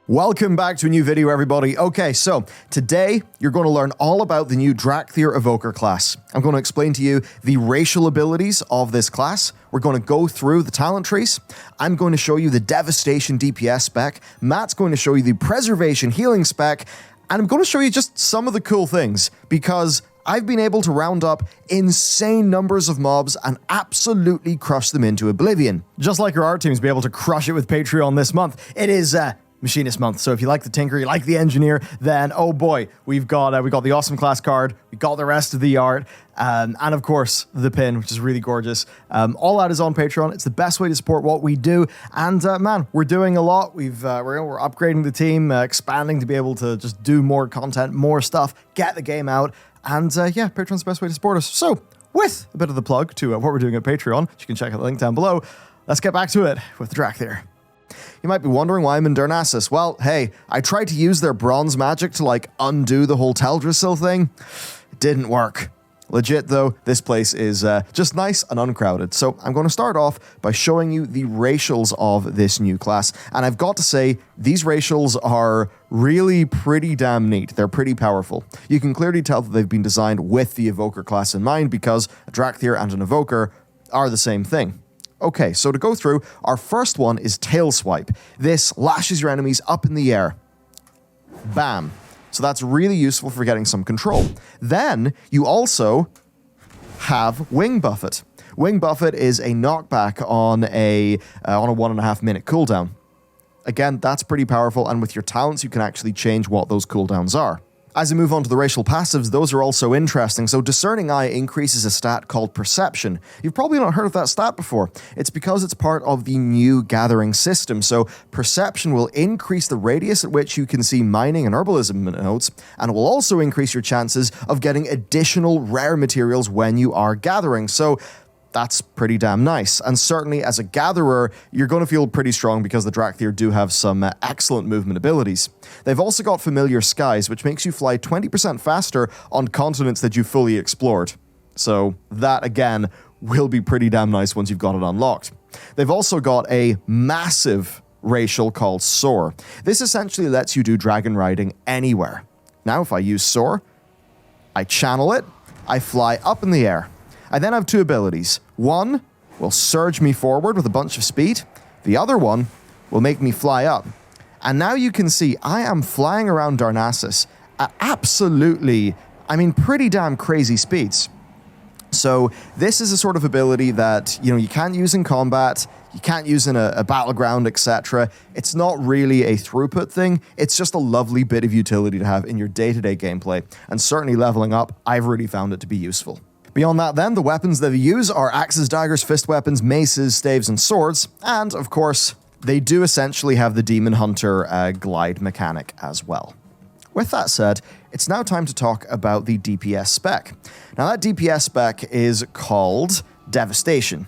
Welcome back to a new video, everybody. Okay, so today you're going to learn all about the new Dracthyr Evoker class. I'm going to explain to you the racial abilities of this class. We're going to go through the talent trees. I'm going to show you the Devastation DPS spec. Matt's going to show you the Preservation healing spec. And I'm going to show you just some of the cool things because I've been able to round up insane numbers of mobs and absolutely crush them into oblivion. Just like our art teams be able to crush it with Patreon this month. It is Machinist month, so if you like the Tinker, you like the Engineer, then oh boy, we got the Awesome class card, we got the rest of the art, and of course the pin, which is really gorgeous. All that is on Patreon. It's the best way to support what we do, and man, we're doing a lot. We're upgrading the team, expanding to be able to just do more content, more stuff, get the game out, and yeah, Patreon's the best way to support us. So with a bit of the plug to what we're doing at Patreon, you can check out the link down below. Let's get back to it with the Dracthyr. You might be wondering why I'm in Darnassus. Well, hey, I tried to use their bronze magic to undo the whole Teldrassil thing. It didn't work. Legit though, this place is just nice and uncrowded. So I'm going to start off by showing you the racials of this new class. And I've got to say, these racials are really pretty damn neat. They're pretty powerful. You can clearly tell that they've been designed with the Evoker class in mind because a Dracthyr and an Evoker are the same thing. Okay, so to go through, our first one is Tail Swipe. This lashes your enemies up in the air. Bam. So that's really useful for getting some control. Then you also have Wing Buffet. Wing Buffet is a knockback on a 1.5 minute cooldown. Again, that's pretty powerful, and with your talents, you can actually change what those cooldowns are. As we move on to the racial passives, those are also interesting. So Discerning Eye increases a stat called Perception. You've probably not heard of that stat before. It's because it's part of the new gathering system. So Perception will increase the radius at which you can see mining and herbalism nodes, and it will also increase your chances of getting additional rare materials when you are gathering. So that's pretty damn nice. And certainly as a gatherer, you're going to feel pretty strong because the Dracthyr do have some excellent movement abilities. They've also got Familiar Skies, which makes you fly 20% faster on continents that you fully explored. So that, again, will be pretty damn nice once you've got it unlocked. They've also got a massive racial called Soar. This essentially lets you do dragon riding anywhere. Now, if I use Soar, I channel it, I fly up in the air. I then have two abilities. One will surge me forward with a bunch of speed. The other one will make me fly up. And now you can see I am flying around Darnassus at absolutely, pretty damn crazy speeds. So this is a sort of ability that, you can't use in combat, you can't use in a battleground, etc. It's not really a throughput thing. It's just a lovely bit of utility to have in your day-to-day gameplay. And certainly leveling up, I've really found it to be useful. Beyond that then, the weapons that they use are axes, daggers, fist weapons, maces, staves, and swords. And, of course, they do essentially have the Demon Hunter glide mechanic as well. With that said, it's now time to talk about the DPS spec. Now, that DPS spec is called Devastation,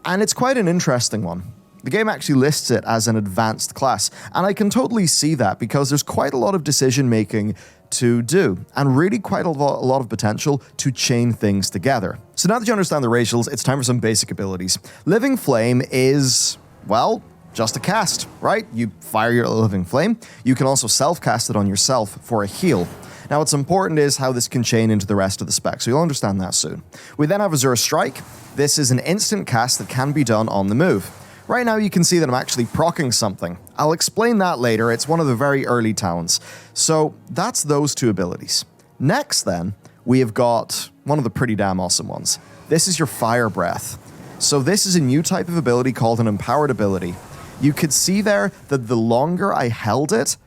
and it's quite an interesting one. The game actually lists it as an advanced class, and I can totally see that because there's quite a lot of decision-making to do, and really quite a lot of potential to chain things together. So now that you understand the racials, it's time for some basic abilities. Living Flame is, well, just a cast, right? You fire your Living Flame. You can also self-cast it on yourself for a heal. Now, what's important is how this can chain into the rest of the spec, so you'll understand that soon. We then have Azure Strike. This is an instant cast that can be done on the move. Right now you can see that I'm actually proccing something. I'll explain that later, it's one of the very early talents. So that's those two abilities. Next then, we have got one of the pretty damn awesome ones. This is your Fire Breath. So this is a new type of ability called an Empowered ability. You could see there that the longer I held it,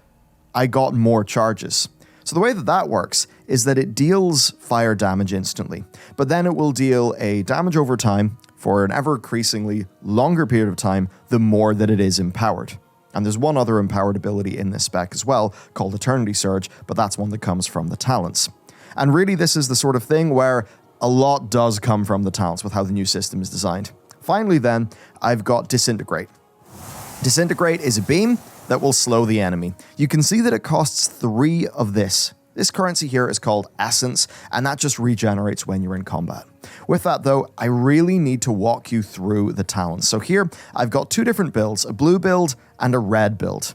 I got more charges. So the way that that works is that it deals fire damage instantly, but then it will deal a damage over time for an ever-increasingly longer period of time, the more that it is empowered. And there's one other empowered ability in this spec as well, called Eternity Surge, but that's one that comes from the talents. And really, this is the sort of thing where a lot does come from the talents with how the new system is designed. Finally then, I've got Disintegrate. Disintegrate is a beam that will slow the enemy. You can see that it costs 3 of this. This currency here is called Essence, and that just regenerates when you're in combat. With that though, I really need to walk you through the talents. So here, I've got 2 different builds, a blue build and a red build.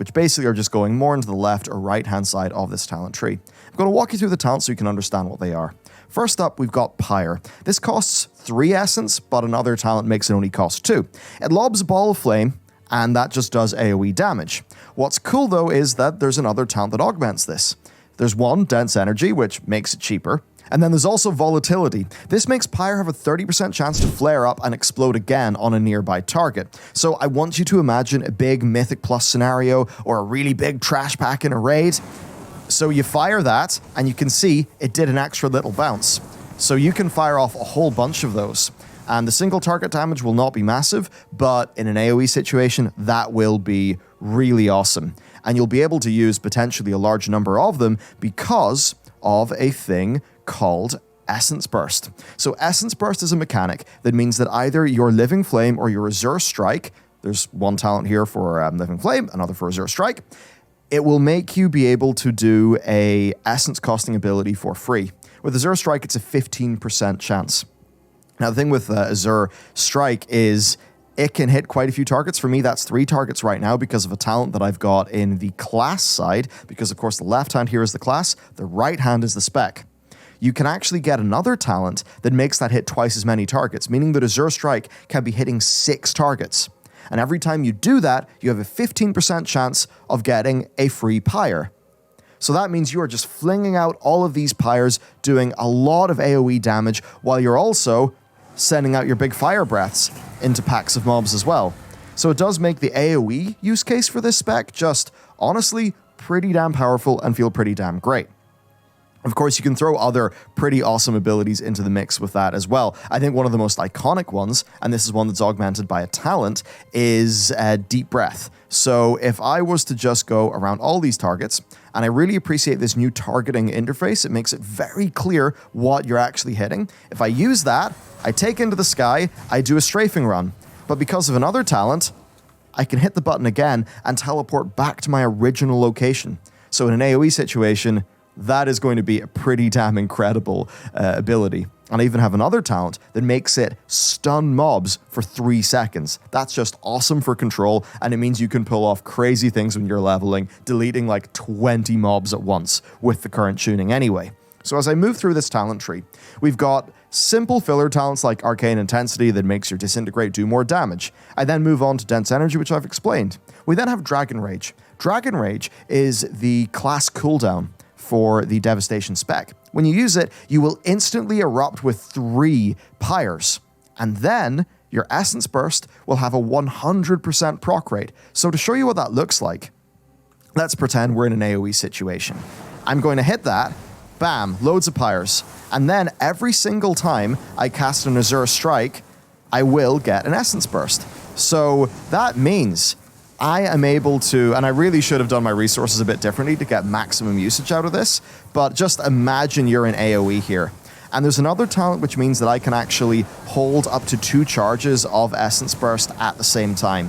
which basically are just going more into the left or right-hand side of this talent tree. I'm going to walk you through the talents so you can understand what they are. First up, we've got Pyre. This costs 3 essence, but another talent makes it only cost 2. It lobs a ball of flame, and that just does AoE damage. What's cool, though, is that there's another talent that augments this. There's one, Dense Energy, which makes it cheaper. And then there's also Volatility. This makes Pyre have a 30% chance to flare up and explode again on a nearby target. So I want you to imagine a big Mythic Plus scenario or a really big trash pack in a raid. So you fire that, and you can see it did an extra little bounce. So you can fire off a whole bunch of those. And the single target damage will not be massive, but in an AoE situation, that will be really awesome. And you'll be able to use potentially a large number of them because of a thing called Essence Burst. So Essence Burst is a mechanic that means that either your Living Flame or your Azure Strike, there's one talent here for Living Flame, another for Azure Strike, it will make you be able to do a essence costing ability for free. With Azure Strike, it's a 15% chance. Now, the thing with Azure Strike is it can hit quite a few targets. For me, that's 3 targets right now because of a talent that I've got in the class side, because, of course, the left hand here is the class, the right hand is the spec. You can actually get another talent that makes that hit twice as many targets, meaning that Azure Strike can be hitting 6 targets. And every time you do that, you have a 15% chance of getting a free Pyre. So that means you are just flinging out all of these Pyres, doing a lot of AoE damage, while you're also sending out your big fire breaths into packs of mobs as well. So it does make the AoE use case for this spec just, honestly, pretty damn powerful and feel pretty damn great. Of course, you can throw other pretty awesome abilities into the mix with that as well. I think one of the most iconic ones, and this is one that's augmented by a talent, is Deep Breath. So if I was to just go around all these targets, and I really appreciate this new targeting interface, it makes it very clear what you're actually hitting. If I use that, I take into the sky, I do a strafing run. But because of another talent, I can hit the button again and teleport back to my original location. So in an AoE situation, that is going to be a pretty damn incredible ability. And I even have another talent that makes it stun mobs for 3 seconds. That's just awesome for control, and it means you can pull off crazy things when you're leveling, deleting like 20 mobs at once with the current tuning anyway. So as I move through this talent tree, we've got simple filler talents like Arcane Intensity that makes your Disintegrate do more damage. I then move on to Dense Energy, which I've explained. We then have Dragon Rage. Dragon Rage is the class cooldown for the Devastation spec. When you use it, you will instantly erupt with 3 Pyres. And then your Essence Burst will have a 100% proc rate. So to show you what that looks like, let's pretend we're in an AoE situation. I'm going to hit that, bam, loads of Pyres. And then every single time I cast an Azure Strike, I will get an Essence Burst. So that means I am able to, and I really should have done my resources a bit differently to get maximum usage out of this, but just imagine you're in AoE here. And there's another talent which means that I can actually hold up to 2 charges of Essence Burst at the same time.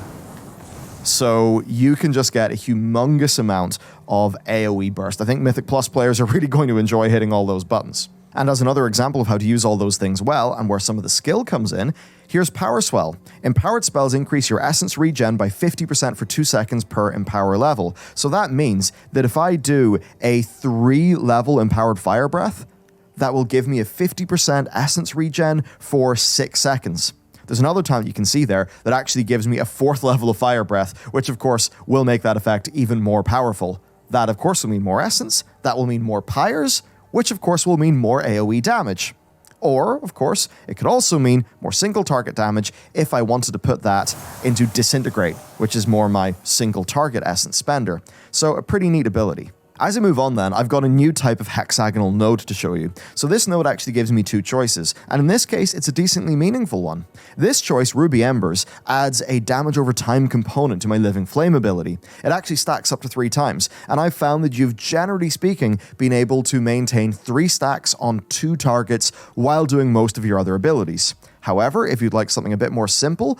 So you can just get a humongous amount of AoE burst. I think Mythic Plus players are really going to enjoy hitting all those buttons. And as another example of how to use all those things well, and where some of the skill comes in, here's Power Swell. Empowered spells increase your essence regen by 50% for 2 seconds per empower level. So that means that if I do a 3-level empowered fire breath, that will give me a 50% essence regen for 6 seconds. There's another talent you can see there that actually gives me a 4th level of fire breath, which of course will make that effect even more powerful. That of course will mean more essence, that will mean more pyres, which of course will mean more AoE damage. Or, of course, it could also mean more single target damage if I wanted to put that into Disintegrate, which is more my single target essence spender. So a pretty neat ability. As I move on then, I've got a new type of hexagonal node to show you. So this node actually gives me 2 choices, and in this case, it's a decently meaningful one. This choice, Ruby Embers, adds a damage over time component to my Living Flame ability. It actually stacks up to 3 times, and I've found that you've, generally speaking, been able to maintain 3 stacks on 2 targets while doing most of your other abilities. However, if you'd like something a bit more simple,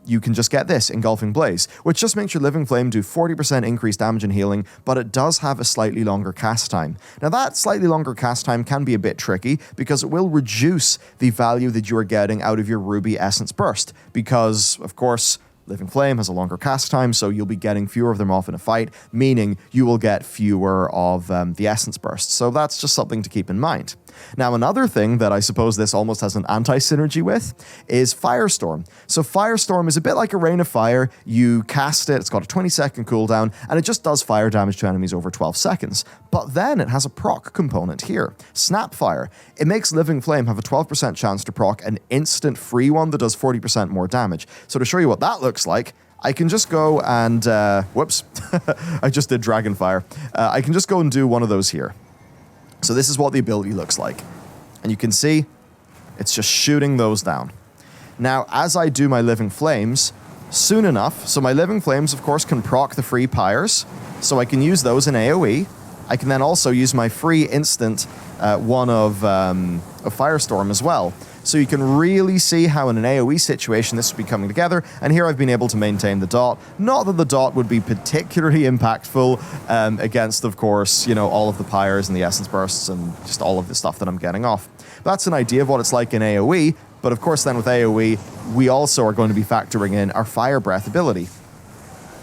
you can just get this, Engulfing Blaze, which just makes your Living Flame do 40% increased damage and healing, but it does have a slightly longer cast time. Now that slightly longer cast time can be a bit tricky because it will reduce the value that you are getting out of your Ruby Essence Burst, because, of course, Living Flame has a longer cast time, so you'll be getting fewer of them off in a fight, meaning you will get fewer of the Essence Bursts. So that's just something to keep in mind. Now, another thing that I suppose this almost has an anti-synergy with is Firestorm. So Firestorm is a bit like a Rain of Fire. You cast it, it's got a 20-second cooldown, and it just does fire damage to enemies over 12 seconds. But then it has a proc component here, Snapfire. It makes Living Flame have a 12% chance to proc an instant free one that does 40% more damage. So to show you what that looks like, I can just go and, whoops, I just did Dragonfire. I can just go and do one of those here. So this is what the ability looks like. And you can see it's just shooting those down. Now, as I do my Living Flames, soon enough, so my Living Flames, of course, can proc the free pyres, so I can use those in AoE. I can then also use my free instant one of Firestorm as well. So you can really see how in an AoE situation this would be coming together, and here I've been able to maintain the dot. Not that the dot would be particularly impactful against, of course, you know, all of the pyres and the essence bursts and just all of the stuff that I'm getting off. That's an idea of what it's like in AoE, but of course then with AoE, we also are going to be factoring in our Fire Breath ability.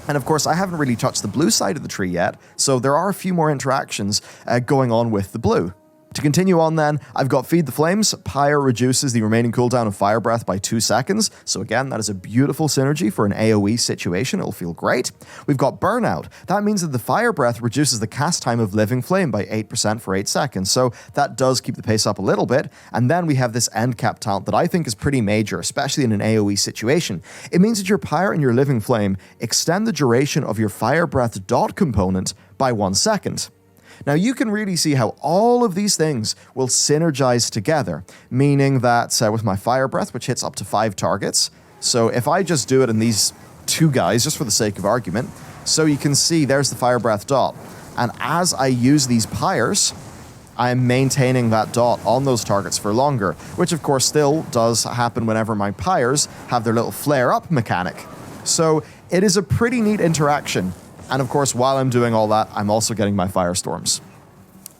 And of course, I haven't really touched the blue side of the tree yet, so there are a few more interactions going on with the blue. To continue on then, I've got Feed the Flames. Pyre reduces the remaining cooldown of Fire Breath by 2 seconds. So again, that is a beautiful synergy for an AoE situation. It'll feel great. We've got Burnout. That means that the Fire Breath reduces the cast time of Living Flame by 8% for 8 seconds. So that does keep the pace up a little bit. And then we have this End Cap talent that I think is pretty major, especially in an AoE situation. It means that your Pyre and your Living Flame extend the duration of your Fire Breath dot component by 1 second. Now, you can really see how all of these things will synergize together, meaning that with my Fire Breath, which hits up to 5 targets, so if I just do it in these 2 guys, just for the sake of argument, so you can see there's the Fire Breath dot, and as I use these pyres, I'm maintaining that dot on those targets for longer, which of course still does happen whenever my pyres have their little flare-up mechanic. So it is a pretty neat interaction. And of course, while I'm doing all that, I'm also getting my Firestorms.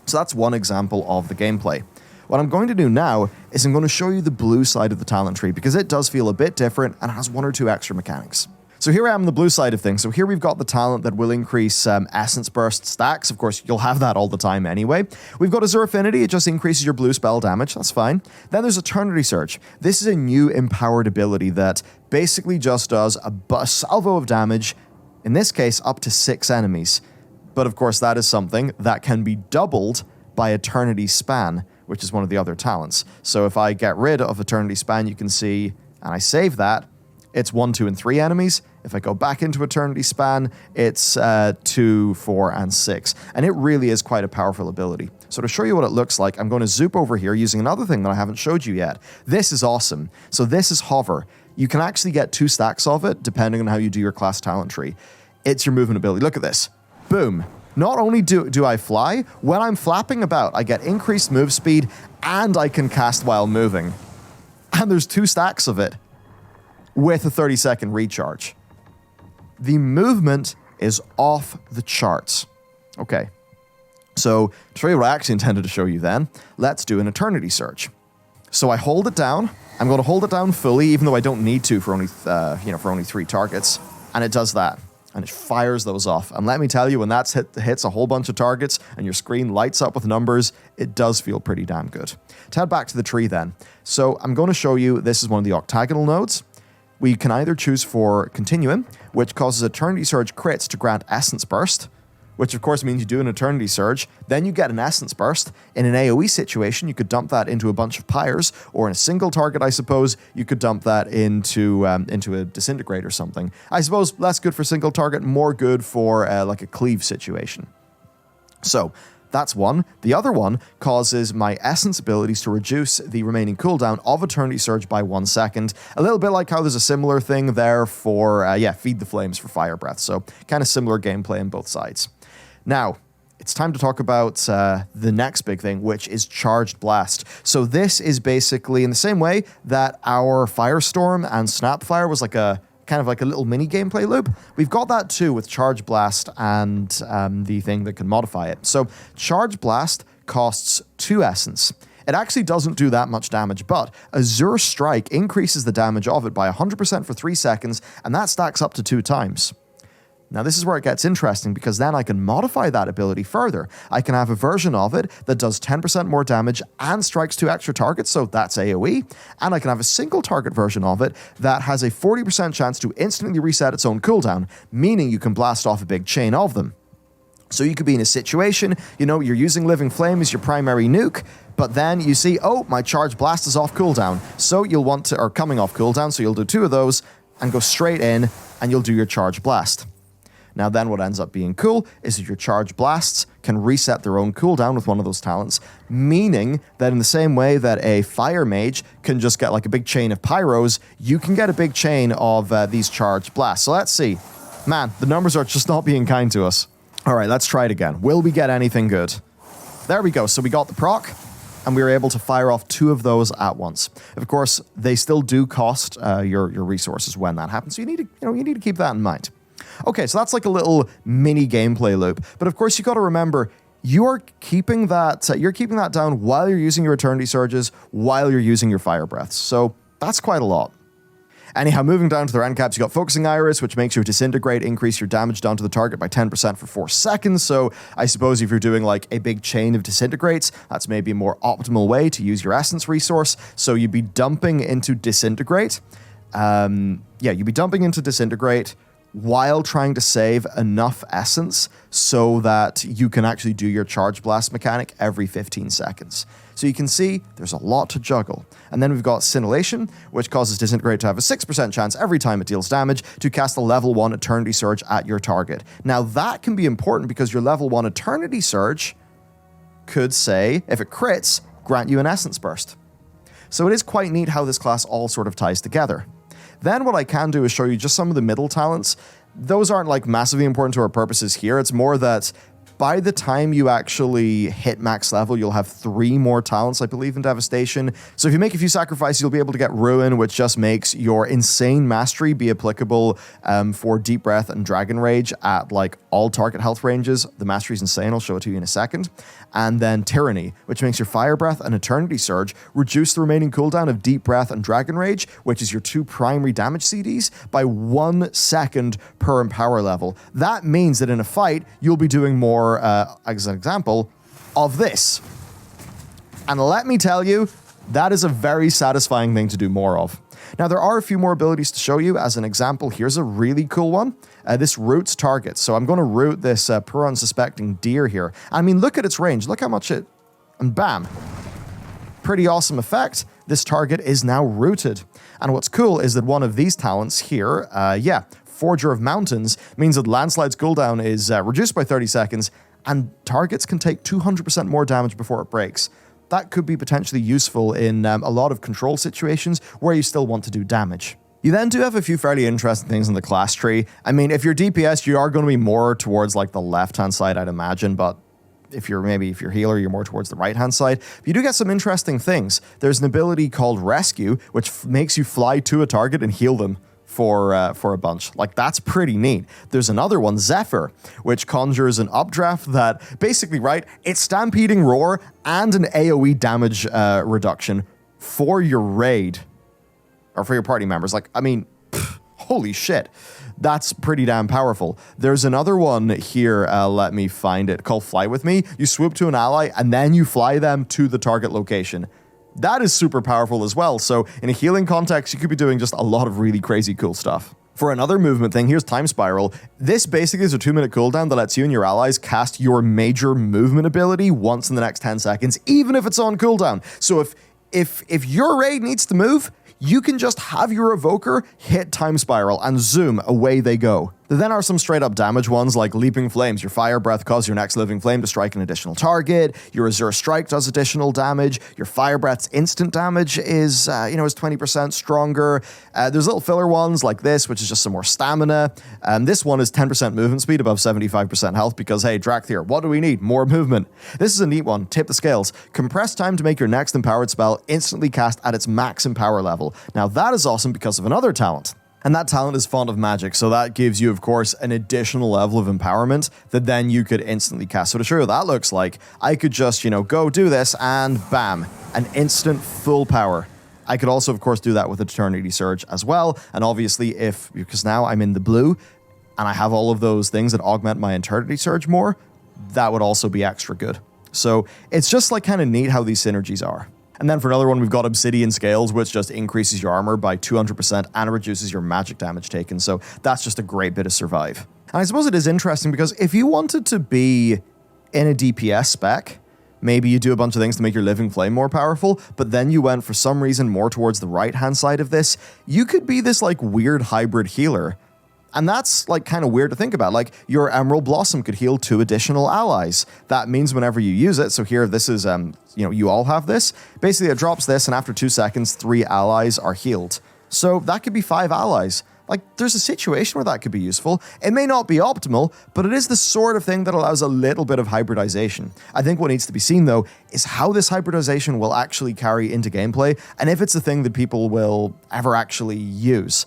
So that's one example of the gameplay. What I'm going to do now is I'm going to show you the blue side of the talent tree because it does feel a bit different and has 1 or 2 extra mechanics. So here I am on the blue side of things. So here we've got the talent that will increase Essence Burst stacks. Of course, you'll have that all the time anyway. We've got Azure Affinity. It just increases your blue spell damage. That's fine. Then there's Eternity Surge. This is a new empowered ability that basically just does a salvo of damage, in this case, up to 6 enemies. But of course, that is something that can be doubled by Eternity Span, which is one of the other talents. So if I get rid of Eternity Span, you can see, and I save that, it's 1, 2, and 3 enemies. If I go back into Eternity Span, it's 2, 4, and 6. And it really is quite a powerful ability. So to show you what it looks like, I'm going to zoom over here using another thing that I haven't showed you yet. This is awesome. So this is Hover. You can actually get 2 stacks of it, depending on how you do your class talent tree. It's your movement ability. Look at this. Boom. Not only do I fly, when I'm flapping about, I get increased move speed, and I can cast while moving. And there's 2 stacks of it, with a 30-second recharge. The movement is off the charts. Okay. So, to show you what I actually intended to show you then, let's do an Eternity Surge. So I hold it down. I'm going to hold it down fully, even though I don't need to for only, for only 3 targets. And it does that. And it fires those off. And let me tell you, when that hits a whole bunch of targets and your screen lights up with numbers, it does feel pretty damn good. To head back to the tree then. So I'm going to show you, this is one of the octagonal nodes. We can either choose for Continuum, which causes Eternity Surge crits to grant Essence Burst, which of course means you do an Eternity Surge, then you get an Essence Burst. In an AoE situation, you could dump that into a bunch of pyres, or in a single target, I suppose, you could dump that into a Disintegrate or something. I suppose less good for single target, more good for like a cleave situation. So that's one. The other one causes my Essence abilities to reduce the remaining cooldown of Eternity Surge by 1 second. A little bit like how there's a similar thing there for, Feed the Flames for Fire Breath. So kind of similar gameplay on both sides. Now, it's time to talk about the next big thing, which is Charged Blast. So this is basically in the same way that our Firestorm and Snapfire was like a kind of like a little mini gameplay loop. We've got that too with Charge Blast and the thing that can modify it. So Charge Blast costs 2 essence. It actually doesn't do that much damage, but Azure Strike increases the damage of it by 100% for 3 seconds, and that stacks up to 2 times. Now, this is where it gets interesting, because then I can modify that ability further. I can have a version of it that does 10% more damage and strikes 2 extra targets, so that's AoE, and I can have a single target version of it that has a 40% chance to instantly reset its own cooldown, meaning you can blast off a big chain of them. So you could be in a situation, you're using Living Flame as your primary nuke, but then you see, oh, my Charge Blast is off cooldown, so you'll want to, or coming off cooldown, so you'll do 2 of those, and go straight in, and you'll do your Charge Blast. Now then what ends up being cool is that your Charge Blasts can reset their own cooldown with one of those talents, meaning that in the same way that a Fire Mage can just get like a big chain of Pyros, you can get a big chain of these Charge Blasts. So let's see. Man, the numbers are just not being kind to us. All right, let's try it again. Will we get anything good? There we go. So we got the proc, and we were able to fire off 2 of those at once. Of course, they still do cost your resources when that happens, so you need to keep that in mind. Okay, so that's like a little mini gameplay loop. But of course, you got to remember, you're keeping that down while you're using your Eternity Surges, while you're using your Fire Breaths. So that's quite a lot. Anyhow, moving down to the end caps, you got Focusing Iris, which makes your Disintegrate increase your damage down to the target by 10% for 4 seconds. So I suppose if you're doing like a big chain of Disintegrates, that's maybe a more optimal way to use your Essence resource. So you'd be dumping into Disintegrate. You'd be dumping into Disintegrate while trying to save enough essence so that you can actually do your Charge Blast mechanic every 15 seconds. So you can see there's a lot to juggle. And then we've got Scintillation, which causes Disintegrate to have a 6% chance every time it deals damage to cast a level 1 Eternity Surge at your target. Now that can be important because your level 1 Eternity Surge could say, if it crits, grant you an Essence Burst. So it is quite neat how this class all sort of ties together. Then what I can do is show you just some of the middle talents. Those aren't like massively important to our purposes here. It's more that by the time you actually hit max level, you'll have 3 more talents, I believe, in Devastation. So if you make a few sacrifices, you'll be able to get Ruin, which just makes your Insane Mastery be applicable for Deep Breath and Dragon Rage at like all target health ranges. The Mastery's insane, I'll show it to you in a second. And then Tyranny, which makes your Fire Breath and Eternity Surge reduce the remaining cooldown of Deep Breath and Dragon Rage, which is your 2 primary damage CDs, by 1 second per Empower level. That means that in a fight, you'll be doing more, as an example, of this. And let me tell you, that is a very satisfying thing to do more of. Now, there are a few more abilities to show you. As an example, here's a really cool one. This roots targets. So I'm going to root this poor unsuspecting deer here. I mean, look at its range. Look how much it... And bam. Pretty awesome effect. This target is now rooted. And what's cool is that one of these talents here, Forger of Mountains, means that Landslide's cooldown is reduced by 30 seconds, and targets can take 200% more damage before it breaks. That could be potentially useful in a lot of control situations where you still want to do damage. You then do have a few fairly interesting things in the class tree. I mean, if you're DPS, you are going to be more towards like the left-hand side, I'd imagine, but if you're healer, you're more towards the right-hand side. But you do get some interesting things. There's an ability called Rescue, which makes you fly to a target and heal them for a bunch. Like, that's pretty neat. There's another one, Zephyr, which conjures an updraft that basically, right, it's Stampeding Roar and an AoE damage reduction for your raid, or for your party members. Like, I mean, holy shit. That's pretty damn powerful. There's another one here, let me find it, called Fly With Me. You swoop to an ally, and then you fly them to the target location. That is super powerful as well, so in a healing context, you could be doing just a lot of really crazy cool stuff. For another movement thing, here's Time Spiral. This basically is a 2-minute cooldown that lets you and your allies cast your major movement ability once in the next 10 seconds, even if it's on cooldown. So if your raid needs to move, you can just have your Evoker hit Time Spiral and zoom, away they go. There then are some straight up damage ones like Leaping Flames. Your Fire Breath causes your next living flame to strike an additional target. Your Azure Strike does additional damage. Your Fire Breath's instant damage is 20% stronger. There's little filler ones like this, which is just some more stamina. This one is 10% movement speed above 75% health because, hey, Dracthyr, what do we need? More movement. This is a neat one. Tip the scales. Compress time to make your next empowered spell instantly cast at its max empower level. Now that is awesome because of another talent. And that talent is Font of Magic, so that gives you, of course, an additional level of empowerment that then you could instantly cast. So to show you what that looks like, I could just, go do this and bam, an instant full power. I could also, of course, do that with Eternity Surge as well. And obviously, because now I'm in the blue and I have all of those things that augment my Eternity Surge more, that would also be extra good. So it's just like kind of neat how these synergies are. And then for another one, we've got Obsidian Scales, which just increases your armor by 200% and reduces your magic damage taken. So that's just a great bit of survive. And I suppose it is interesting because if you wanted to be in a DPS spec, maybe you do a bunch of things to make your Living Flame more powerful, but then you went for some reason more towards the right-hand side of this, you could be this like weird hybrid healer. And that's like kind of weird to think about. Like your Emerald Blossom could heal 2 additional allies. That means whenever you use it, so here this is, you all have this. Basically it drops this and after 2 seconds, 3 allies are healed. So that could be 5 allies. Like there's a situation where that could be useful. It may not be optimal, but it is the sort of thing that allows a little bit of hybridization. I think what needs to be seen though is how this hybridization will actually carry into gameplay and if it's a thing that people will ever actually use.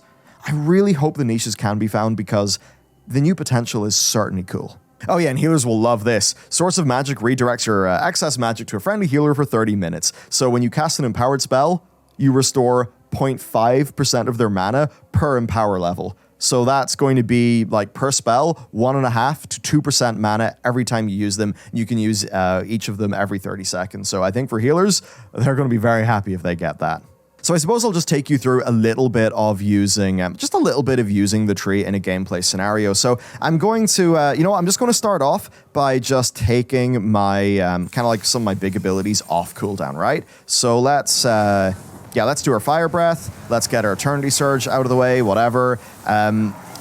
I really hope the niches can be found because the new potential is certainly cool. Oh yeah, and healers will love this. Source of Magic redirects your excess magic to a friendly healer for 30 minutes. So when you cast an empowered spell, you restore 0.5% of their mana per empower level. So that's going to be like per spell, 1.5 to 2% mana every time you use them. You can use each of them every 30 seconds. So I think for healers, they're going to be very happy if they get that. So I suppose I'll just take you through a little bit of using, the tree in a gameplay scenario. So I'm going to, I'm just going to start off by just taking my, kind of like some of my big abilities off cooldown, right? So let's do our Fire Breath. Let's get our Eternity Surge out of the way, whatever.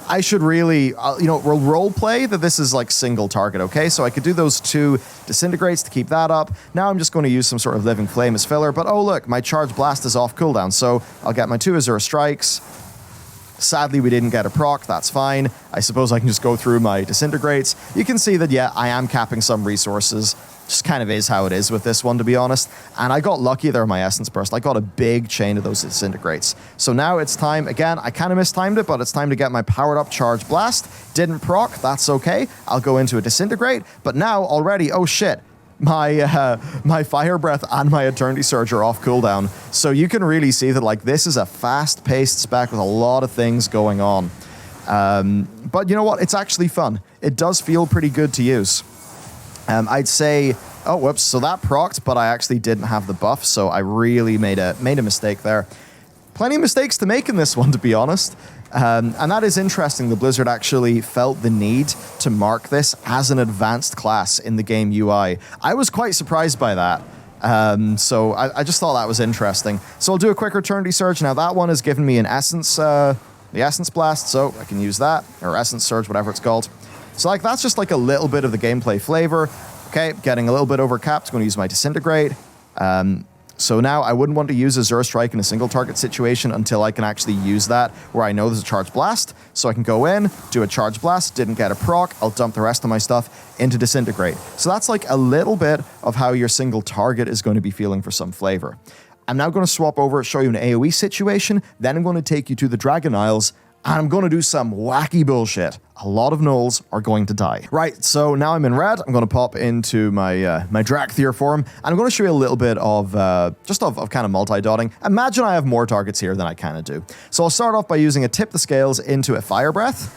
I should really, we'll role play that this is like single target, okay? So I could do those 2 Disintegrates to keep that up. Now I'm just going to use some sort of Living Flame as filler, but oh look, my Charge Blast is off cooldown, so I'll get my 2 Azure Strikes. Sadly, we didn't get a proc, that's fine. I suppose I can just go through my Disintegrates. You can see that, yeah, I am capping some resources. Just kind of is how it is with this one, to be honest. And I got lucky there in my Essence Burst. I got a big chain of those Disintegrates. So now it's time, again, I kind of mistimed it, but it's time to get my powered up Charge Blast. Didn't proc, that's okay. I'll go into a Disintegrate, but now already, oh shit, my Fire Breath and my Eternity Surge are off cooldown. So you can really see that like this is a fast-paced spec with a lot of things going on. But you know what? It's actually fun. It does feel pretty good to use. I'd say, oh, whoops, so that procced, but I actually didn't have the buff, so I really made a mistake there. Plenty of mistakes to make in this one, to be honest. And that is interesting. The Blizzard actually felt the need to mark this as an advanced class in the game UI. I was quite surprised by that. So I just thought that was interesting. So I'll do a quick Eternity Surge. Now that one has given me an Essence, the Essence Blast, so I can use that, or Essence Surge, whatever it's called. So like that's just like a little bit of the gameplay flavor. Okay, getting a little bit overcapped, going to use my Disintegrate. So now I wouldn't want to use Azure Strike in a single target situation until I can actually use that where I know there's a Charge Blast. So I can go in, do a Charge Blast, didn't get a proc, I'll dump the rest of my stuff into Disintegrate. So that's like a little bit of how your single target is going to be feeling for some flavor. I'm now going to swap over, show you an AoE situation, then I'm going to take you to the Dragon Isles, and I'm going to do some wacky bullshit. A lot of gnolls are going to die. Right, so now I'm in red. I'm going to pop into my my Dracthyr form, and I'm going to show you a little bit of kind of multi-dotting. Imagine I have more targets here than I kind of do. So I'll start off by using a Tip the Scales into a Fire Breath,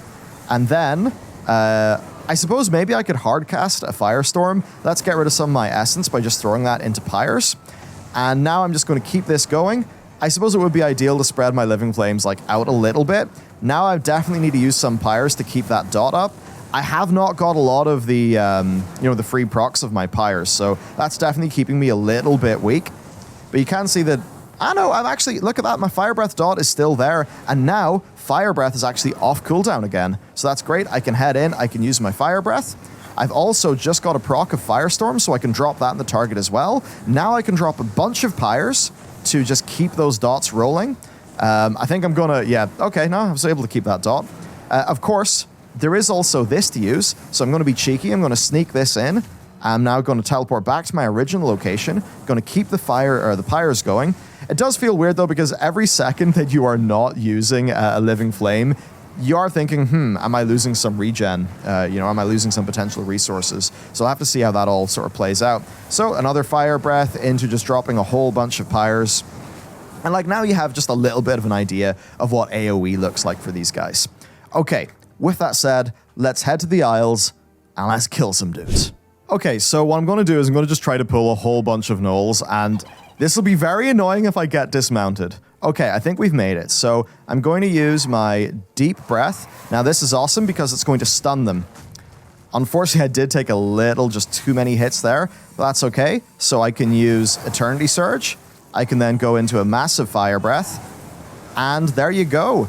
and then I suppose maybe I could hardcast a Firestorm. Let's get rid of some of my essence by just throwing that into Pyres. And now I'm just going to keep this going. I suppose it would be ideal to spread my Living Flames like out a little bit. Now I definitely need to use some Pyres to keep that dot up. I have not got a lot of the, the free procs of my Pyres, so that's definitely keeping me a little bit weak. But you can see that, I know, I'm actually, look at that, my Fire Breath dot is still there, and now Fire Breath is actually off cooldown again. So that's great, I can head in, I can use my Fire Breath. I've also just got a proc of Firestorm, so I can drop that in the target as well. Now I can drop a bunch of Pyres to just keep those dots rolling. I think I'm gonna, I was able to keep that dot. Of course, there is also this to use, so I'm gonna be cheeky, I'm gonna sneak this in. I'm now gonna teleport back to my original location, gonna keep the Pyres going. It does feel weird though, because every second that you are not using a living flame, you are thinking, am I losing some regen? Am I losing some potential resources? So I'll have to see how that all sort of plays out. So another fire breath into just dropping a whole bunch of pyres. And like now you have just a little bit of an idea of what AoE looks like for these guys. Okay, with that said, let's head to the Isles and let's kill some dudes. Okay, so what I'm going to do is I'm going to just try to pull a whole bunch of gnolls, and this will be very annoying if I get dismounted. Okay, I think we've made it. So I'm going to use my deep breath. Now this is awesome because it's going to stun them. Unfortunately, I did take a little, just too many hits there, but that's okay. So I can use Eternity Surge. I can then go into a massive fire breath. And there you go.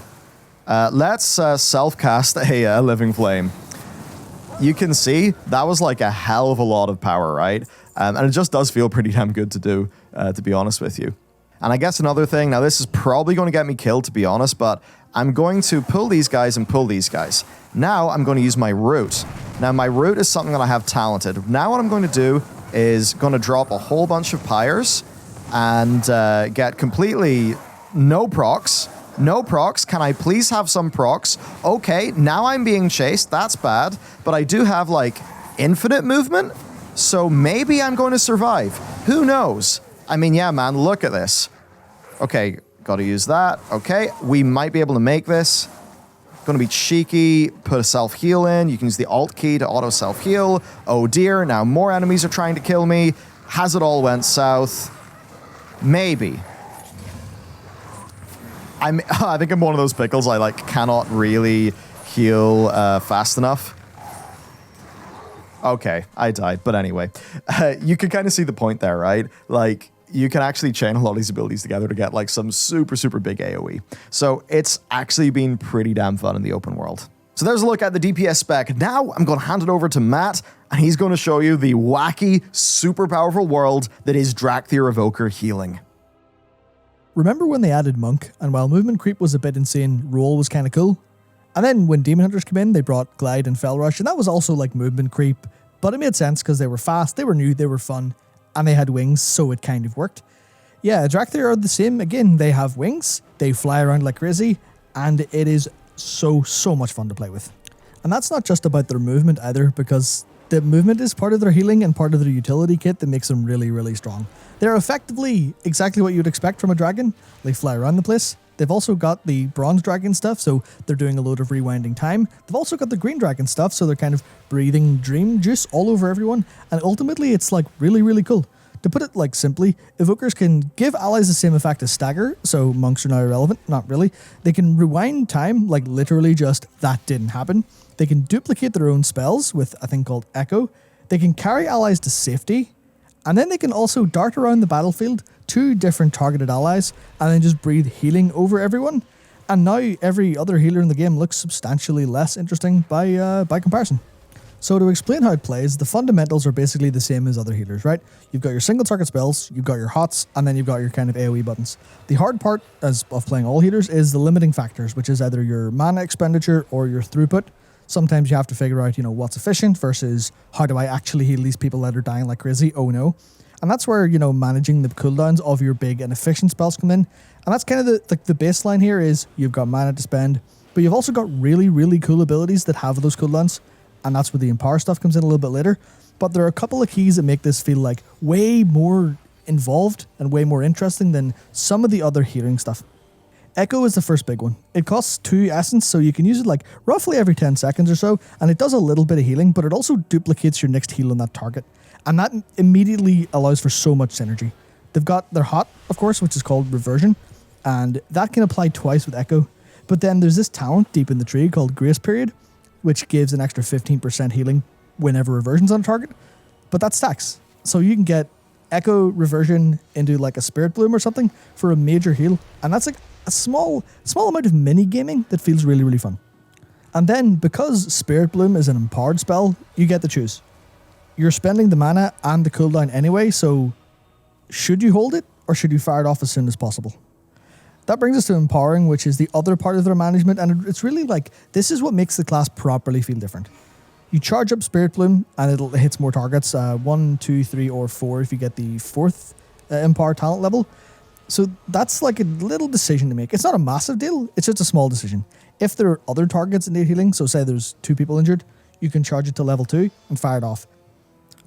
Let's self-cast a Living Flame. You can see that was like a hell of a lot of power, right? And it just does feel pretty damn good to do, to be honest with you. And I guess another thing, now this is probably going to get me killed, to be honest, but I'm going to pull these guys and pull these guys. Now I'm going to use my root. Now my root is something that I have talented. Now what I'm going to do is going to drop a whole bunch of pyres and get completely no procs. No procs. Can I please have some procs? Okay, now I'm being chased. That's bad. But I do have like infinite movement. So maybe I'm going to survive. Who knows? I mean, yeah, man, look at this. Okay, got to use that. Okay, we might be able to make this. Going to be cheeky, put a self-heal in. You can use the Alt key to auto self-heal. Oh dear, now more enemies are trying to kill me. Has it all went south? Maybe. I think I'm one of those pickles. I like cannot really heal fast enough. Okay, I died, but anyway. You can kind of see the point there, right? Like, you can actually chain a lot of these abilities together to get like some super, super big AoE. So it's actually been pretty damn fun in the open world. So there's a look at the DPS spec. Now I'm going to hand it over to Matt, and he's going to show you the wacky, super powerful world that is Dracthyr Evoker healing. Remember when they added Monk, and while movement creep was a bit insane, roll was kind of cool? And then when Demon Hunters came in, they brought Glide and Fell Rush, and that was also like movement creep, but it made sense because they were fast, they were new, they were fun, and they had wings, so it kind of worked. Yeah, Dracthyr are the same. Again, they have wings, they fly around like crazy, and it is so much fun to play with. And that's not just about their movement either, because the movement is part of their healing and part of their utility kit that makes them really, really strong. They're effectively exactly what you'd expect from a dragon. They fly around the place. They've also got the bronze dragon stuff, so they're doing a load of rewinding time. They've also got the green dragon stuff, so they're kind of breathing dream juice all over everyone. And ultimately, it's like really, really cool. To put it like simply, Evokers can give allies the same effect as Stagger, so monks are now irrelevant, not really. They can rewind time, like literally just that didn't happen. They can duplicate their own spells with a thing called Echo. They can carry allies to safety. And then they can also dart around the battlefield to different targeted allies and then just breathe healing over everyone. And now every other healer in the game looks substantially less interesting by comparison. So to explain how it plays, the fundamentals are basically the same as other healers, right? You've got your single target spells, you've got your hots, and then you've got your kind of AoE buttons. The hard part of playing all healers is the limiting factors, which is either your mana expenditure or your throughput. Sometimes you have to figure out, what's efficient versus how do I actually heal these people that are dying like crazy? Oh no. And that's where, managing the cooldowns of your big and efficient spells come in. And that's kind of the baseline here is you've got mana to spend, but you've also got really, really cool abilities that have those cooldowns. And that's where the Empower stuff comes in a little bit later. But there are a couple of keys that make this feel like way more involved and way more interesting than some of the other healing stuff. Echo is the first big one. It costs 2 essence, so you can use it like roughly every 10 seconds or so, and it does a little bit of healing, but it also duplicates your next heal on that target. And that immediately allows for so much synergy. They've got their hot, of course, which is called Reversion, and that can apply twice with Echo. But then there's this talent deep in the tree called Grace Period, which gives an extra 15% healing whenever Reversion's on target. But that stacks. So you can get Echo Reversion into like a Spirit Bloom or something for a major heal, and that's like a small amount of mini gaming that feels really, really fun. And then because Spirit Bloom is an empowered spell, you get to choose. You're spending the mana and the cooldown anyway, so should you hold it or should you fire it off as soon as possible? That brings us to Empowering, which is the other part of their management, and it's really like, this is what makes the class properly feel different. You charge up Spirit Bloom and it hits more targets, 1, 2, 3, or 4 if you get the 4th Empower talent level. So that's like a little decision to make. It's not a massive deal, it's just a small decision. If there are other targets that need healing, so say there's 2 people injured, you can charge it to level 2 and fire it off.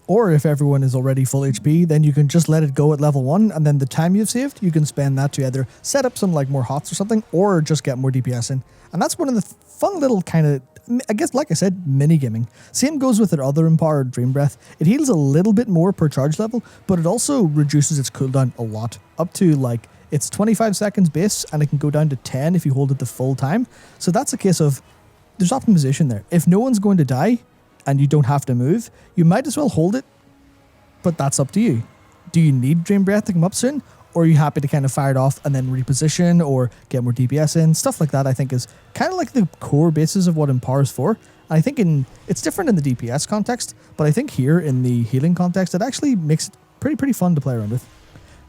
Or if everyone is already full HP, then you can just let it go at level 1, and then the time you've saved, you can spend that to either set up some like more HOTS or something, or just get more DPS in. And that's one of the fun little kind of, I guess, like I said, mini-gaming. Same goes with their other empowered Dream Breath. It heals a little bit more per charge level, but it also reduces its cooldown a lot, up to like, it's 25 seconds base, and it can go down to 10 if you hold it the full time. So that's a case of, there's optimization there. If no one's going to die, and you don't have to move, you might as well hold it, but that's up to you. Do you need Dream Breath to come up soon? Or are you happy to kind of fire it off and then reposition or get more DPS in? Stuff like that, I think, is kind of like the core basis of what Empower is for. And I think it's different in the DPS context, but I think here in the healing context, it actually makes it pretty fun to play around with.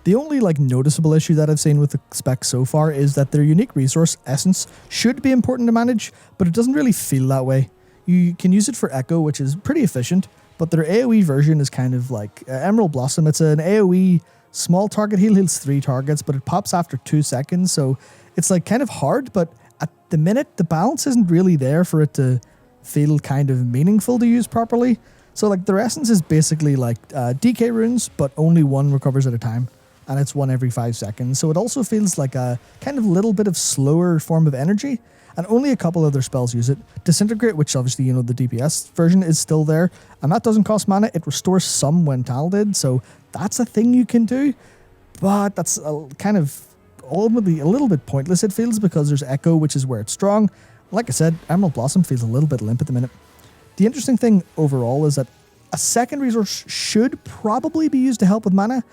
The only like noticeable issue that I've seen with the specs so far is that their unique resource, Essence, should be important to manage, but it doesn't really feel that way. You can use it for Echo, which is pretty efficient, but their AoE version is kind of like Emerald Blossom. It's an AoE small target heal, heals 3 targets, but it pops after 2 seconds, so it's like kind of hard, but at the minute, the balance isn't really there for it to feel kind of meaningful to use properly. So like their Essence is basically like DK runes, but only 1 recovers at a time, and it's 1 every 5 seconds. So it also feels like a kind of little bit of slower form of energy, and only a couple other spells use it. Disintegrate, which obviously, you know, the DPS version is still there, and that doesn't cost mana. It restores some when talented, so that's a thing you can do, but that's kind of ultimately a little bit pointless, it feels, because there's Echo, which is where it's strong. Like I said, Emerald Blossom feels a little bit limp at the minute. The interesting thing overall is that a second resource should probably be used to help with mana,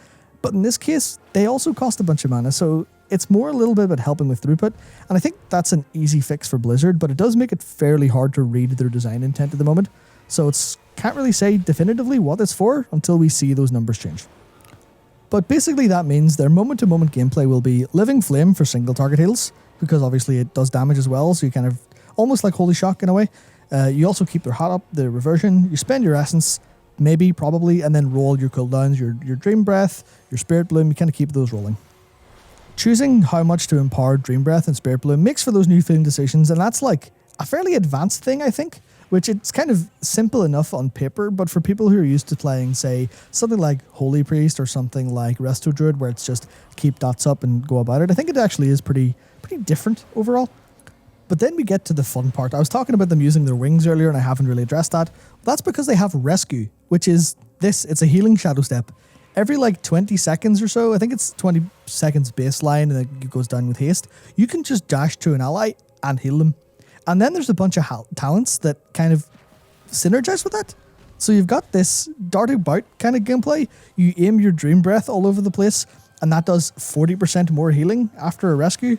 but in this case, they also cost a bunch of mana, so it's more a little bit about helping with throughput, and I think that's an easy fix for Blizzard, but it does make it fairly hard to read their design intent at the moment, so it's can't really say definitively what it's for until we see those numbers change. But basically that means their moment-to-moment gameplay will be Living Flame for single target heals, because obviously it does damage as well, so you kind of almost like Holy Shock in a way. You also keep their hot up, the reversion, you spend your essence, maybe, probably, and then roll your cooldowns, your Dream Breath, your Spirit Bloom, you kind of keep those rolling. Choosing how much to empower Dream Breath and Spirit Bloom makes for those new feeling decisions, and that's like a fairly advanced thing, I think, which it's kind of simple enough on paper, but for people who are used to playing, say, something like Holy Priest or something like Resto Druid, where it's just keep dots up and go about it, I think it actually is pretty different overall. But then we get to the fun part. I was talking about them using their wings earlier, and I haven't really addressed that. That's because they have Rescue, which is this. It's a healing Shadow Step. Every like 20 seconds or so, I think it's 20 seconds baseline, and it goes down with haste, you can just dash to an ally and heal them. And then there's a bunch of talents that kind of synergize with that. So you've got this dart about kind of gameplay. You aim your Dream Breath all over the place, and that does 40% more healing after a rescue.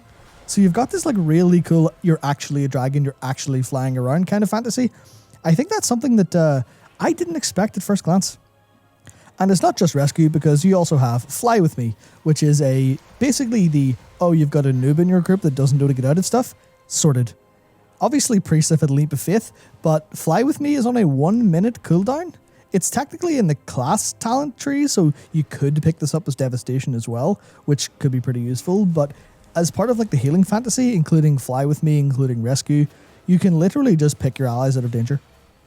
So you've got this like really cool, you're actually a dragon, you're actually flying around kind of fantasy. I think that's something that I didn't expect at first glance. And it's not just rescue, because you also have Fly With Me, which is basically you've got a noob in your group that doesn't know to get out of stuff, sorted. Obviously Priest have had Leap of Faith, but Fly With Me is on a 1 minute cooldown. It's technically in the class talent tree, so you could pick this up as Devastation as well, which could be pretty useful, but as part of like the healing fantasy, including Fly With Me, including Rescue, you can literally just pick your allies out of danger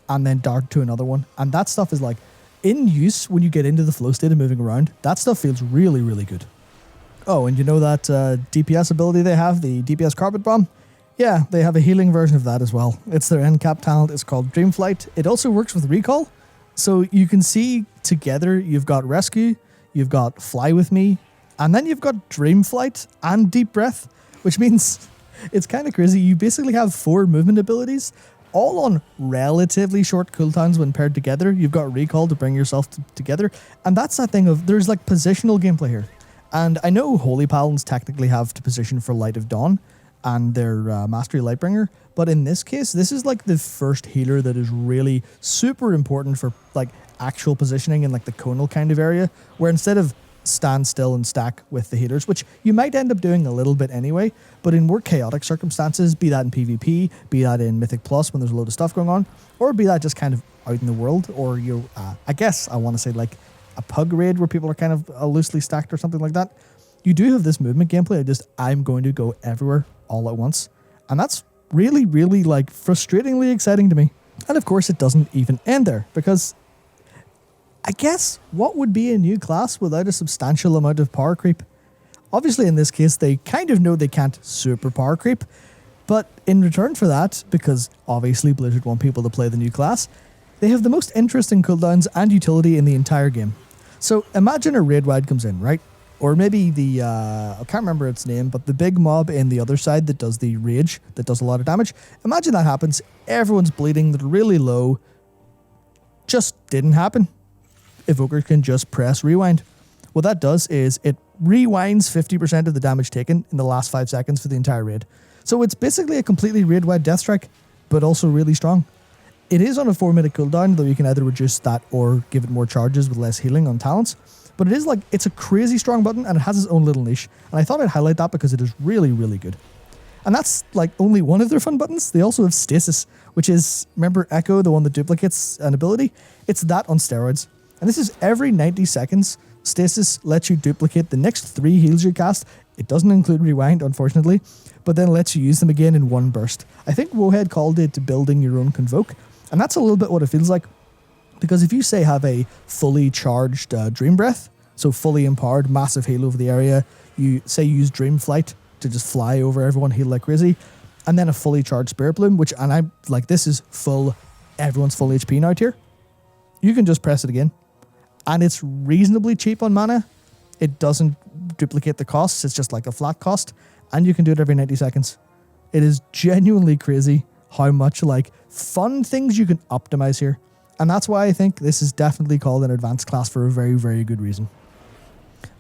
and then dart to another one. And that stuff is like, in use when you get into the flow state of moving around, that stuff feels really, really good. Oh, and you know that DPS ability they have, the DPS Carpet Bomb? Yeah, they have a healing version of that as well. It's their end cap talent, it's called Dream Flight. It also works with Recall, so you can see together you've got Rescue, you've got Fly With Me, and then you've got Dream Flight and Deep Breath, which means it's kind of crazy. You basically have 4 movement abilities, all on relatively short cooldowns when paired together. You've got Recall to bring yourself together, and that's that thing of there's like positional gameplay here. And I know Holy Paladins technically have to position for Light of Dawn and their Mastery Lightbringer, but in this case, this is like the first healer that is really super important for like actual positioning in like the conal kind of area, where instead of stand still and stack with the healers, which you might end up doing a little bit anyway, but in more chaotic circumstances, be that in PvP, be that in Mythic Plus when there's a load of stuff going on, or be that just kind of out in the world, or I guess I want to say like a pug raid where people are kind of loosely stacked or something like that. you do have this movement gameplay of just, I'm going to go everywhere all at once. And that's really, really like frustratingly exciting to me. And of course, it doesn't even end there, because I guess what would be a new class without a substantial amount of power creep? Obviously, in this case, they kind of know they can't super power creep, but in return for that, because obviously Blizzard want people to play the new class, they have the most interesting cooldowns and utility in the entire game. So imagine a raid wide comes in, right? Or maybe the, I can't remember its name, but the big mob in the other side that does the rage, that does a lot of damage. Imagine that happens, everyone's bleeding, they're really low. Just didn't happen. Evoker can just press rewind. What that does is it rewinds 50% of the damage taken in the last 5 seconds for the entire raid. So it's basically a completely raid-wide death strike, but also really strong. It is on a 4-minute cooldown, though you can either reduce that or give it more charges with less healing on talents. But it is like, it's a crazy strong button and it has its own little niche. And I thought I'd highlight that because it is really, really good. And that's like only one of their fun buttons. They also have Stasis, which is, remember Echo, the one that duplicates an ability? It's that on steroids. And this is every 90 seconds. Stasis lets you duplicate the next 3 heals you cast. It doesn't include rewind, unfortunately, but then lets you use them again in one burst. I think Wohead called it building your own Convoke, and that's a little bit what it feels like. Because if you, say, have a fully charged Dream Breath, so fully empowered, massive heal over the area, you say you use Dream Flight to just fly over everyone, heal like crazy, and then a fully charged Spirit Bloom, which, and I'm like, this is full, everyone's full HP now tier. You can just press it again. And it's reasonably cheap on mana. It doesn't duplicate the costs. It's just like a flat cost. And you can do it every 90 seconds. It is genuinely crazy how much like fun things you can optimize here. And that's why I think this is definitely called an advanced class for a very, very good reason.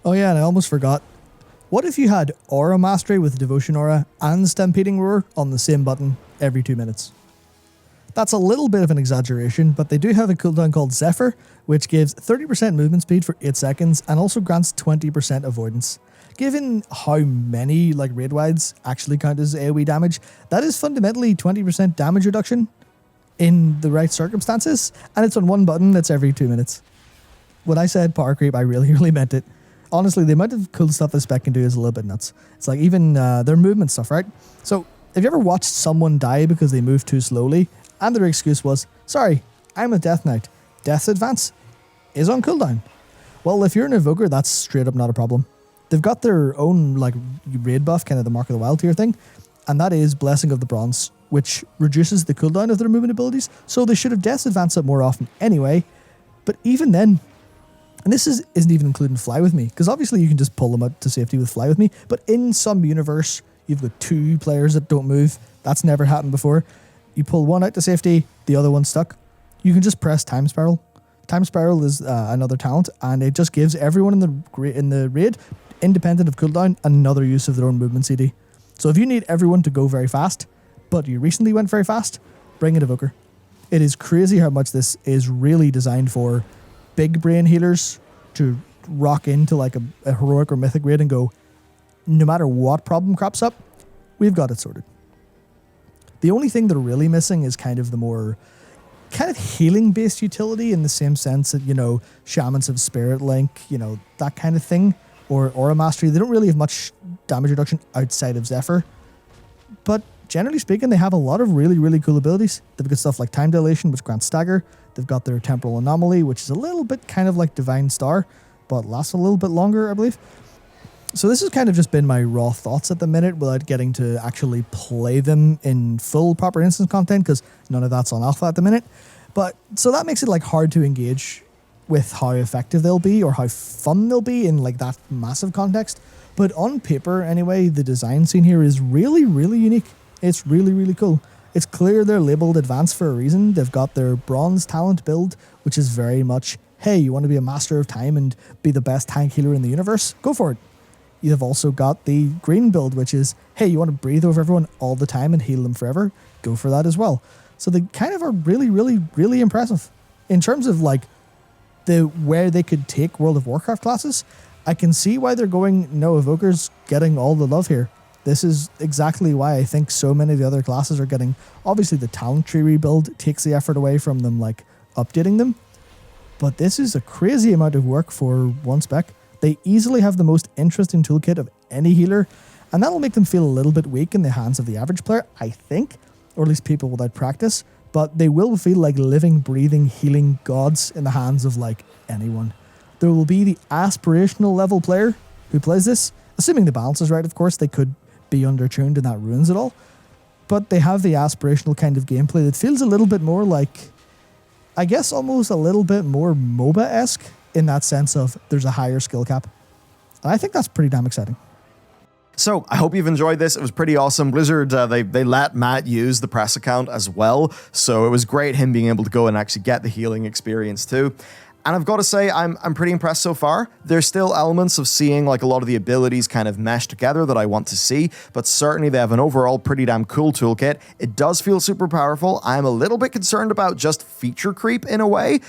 Oh yeah, and I almost forgot. What if you had Aura Mastery with Devotion Aura and Stampeding Roar on the same button every 2 minutes? That's a little bit of an exaggeration, but they do have a cooldown called Zephyr, which gives 30% movement speed for 8 seconds and also grants 20% avoidance. Given how many like raid wides actually count as AoE damage, that is fundamentally 20% damage reduction in the right circumstances, and it's on one button that's every 2 minutes. When I said power creep, I really, really meant it. Honestly, the amount of cool stuff this spec can do is a little bit nuts. It's like even their movement stuff, right? So, have you ever watched someone die because they move too slowly? And their excuse was, sorry, I'm a Death Knight. Death Advance is on cooldown. Well, if you're an Evoker, that's straight up not a problem. They've got their own like raid buff, kind of the Mark of the Wild tier thing, and that is Blessing of the Bronze, which reduces the cooldown of their movement abilities, so they should have Death Advance up more often anyway. But even then, and this isn't even including Fly With Me, because obviously you can just pull them out to safety with Fly With Me, but in some universe, you've got 2 players that don't move. That's never happened before. You pull one out to safety, the other one's stuck. You can just press Time Spiral. Time Spiral is another talent, and it just gives everyone in the raid, independent of cooldown, another use of their own movement CD. So if you need everyone to go very fast, but you recently went very fast, bring an Evoker. It is crazy how much this is really designed for big brain healers to rock into like a heroic or mythic raid and go, no matter what problem crops up, we've got it sorted. The only thing they're really missing is kind of the more kind of healing-based utility in the same sense that, you know, Shamans have Spirit Link, you know, that kind of thing, or Aura Mastery. They don't really have much damage reduction outside of Zephyr. But generally speaking, they have a lot of really, really cool abilities. They've got stuff like Time Dilation, which grants Stagger. They've got their Temporal Anomaly, which is a little bit kind of like Divine Star, but lasts a little bit longer, I believe. So this has kind of just been my raw thoughts at the minute without getting to actually play them in full proper instance content, because none of that's on alpha at the minute. But so that makes it like hard to engage with how effective they'll be or how fun they'll be in like that massive context. But on paper anyway, the design scene here is really, really unique. It's really, really cool. It's clear they're labeled advanced for a reason. They've got their bronze talent build, which is very much, hey, you want to be a master of time and be the best tank healer in the universe? Go for it. You've also got the green build, which is, hey, you want to breathe over everyone all the time and heal them forever? Go for that as well. So they kind of are really, really, really impressive. In terms of like where they could take World of Warcraft classes, I can see why they're going, no, Evoker's getting all the love here. This is exactly why I think so many of the other classes are getting, obviously the talent tree rebuild takes the effort away from them like updating them. But this is a crazy amount of work for one spec. They easily have the most interesting toolkit of any healer, and that'll make them feel a little bit weak in the hands of the average player, I think, or at least people without practice, but they will feel like living, breathing, healing gods in the hands of like anyone. There will be the aspirational level player who plays this, assuming the balance is right, of course. They could be undertuned and that ruins it all, but they have the aspirational kind of gameplay that feels a little bit more like, I guess almost a little bit more MOBA-esque in that sense of there's a higher skill cap. And I think that's pretty damn exciting. So I hope you've enjoyed this. It was pretty awesome. Blizzard, they let Matt use the press account as well. So it was great him being able to go and actually get the healing experience too. And I've got to say, I'm pretty impressed so far. There's still elements of seeing like a lot of the abilities kind of mesh together that I want to see, but certainly they have an overall pretty damn cool toolkit. It does feel super powerful. I'm a little bit concerned about just feature creep in a way.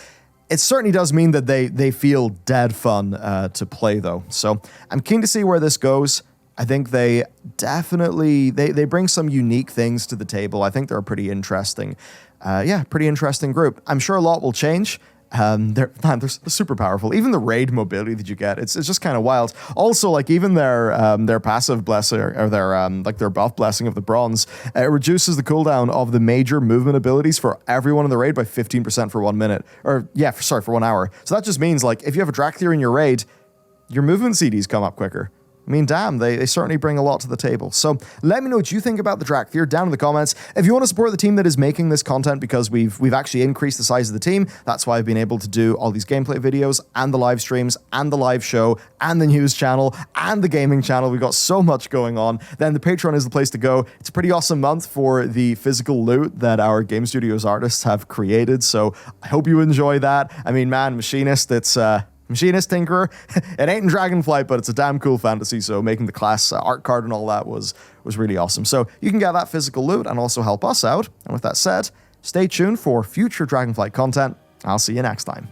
It certainly does mean that they feel dead fun to play though. So I'm keen to see where this goes. I think they definitely, they bring some unique things to the table. I think they're a pretty interesting, pretty interesting group. I'm sure a lot will change. They're super powerful. Even the raid mobility that you get, it's just kind of wild. Also, like even their passive blessing or their buff blessing of the bronze, it reduces the cooldown of the major movement abilities for everyone in the raid by 15% for 1 minute. For 1 hour. So that just means like if you have a Dracthyr in your raid, your movement CDs come up quicker. I mean, damn, they certainly bring a lot to the table. So let me know what you think about the Dracthyr down in the comments. If you want to support the team that is making this content, because we've actually increased the size of the team, that's why I've been able to do all these gameplay videos and the live streams and the live show and the news channel and the gaming channel. We've got so much going on. Then the Patreon is the place to go. It's a pretty awesome month for the physical loot that our Game Studios artists have created. So I hope you enjoy that. I mean, man, Machinist, it's... Machinist, Tinkerer, it ain't in Dragonflight, but it's a damn cool fantasy, so making the class art card and all that was really awesome. So you can get that physical loot and also help us out. And with that said, stay tuned for future Dragonflight content. I'll see you next time.